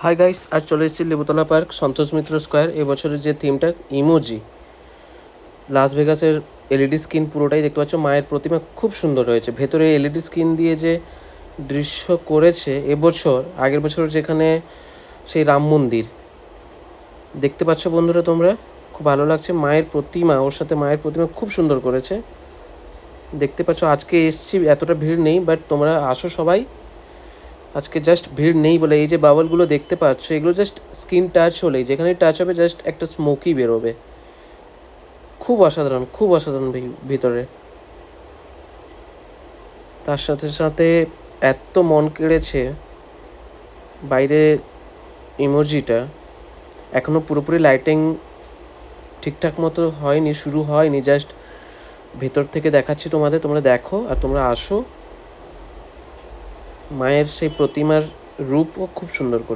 Hi guys, আজ চলে এসেছি লেবুতলা পার্ক সন্তোষ মিত্র স্কোয়ার। এবছরের যে থিমটা ইমোজি, লাস ভেগাসের এলইডি স্ক্রিন পুরোটাই দেখতে পাচ্ছ। মায়ের প্রতিমা খুব সুন্দর হয়েছে, ভেতরে এলইডি স্ক্রিন দিয়ে যে দৃশ্য করেছে এবছর। আগের বছর যেখানে সেই রাম মন্দির দেখতে পাচ্ছ বন্ধুরা, তোমরা খুব ভালো লাগছে। মায়ের প্রতিমা, ওর সাথে মায়ের প্রতিমা খুব সুন্দর করেছে, দেখতে পাচ্ছ। আজকে এসছি, এতটা ভিড় নেই, বাট তোমরা আসো সবাই। আজকে জাস্ট ভিড় নেই বলে এই যে বাবলগুলো দেখতে পাচ্ছ, এগুলো জাস্ট স্কিন টাচ হলেই, যেখানে টাচ হবে জাস্ট একটা স্মোকি বেরোবে। খুব অসাধারণ, খুব অসাধারণ ভিতরে। তার সাথে সাথে এত মন কেড়েছে বাইরে ইমোজিটা। এখনও পুরোপুরি লাইটিং ঠিকঠাক মতো হয়নি, শুরু হয়নি, জাস্ট ভেতর থেকে দেখাচ্ছি তোমাদের, তোমরা দেখো আর তোমরা আসো। মায়ের সেই প্রতিমার রূপও খুব সুন্দর করে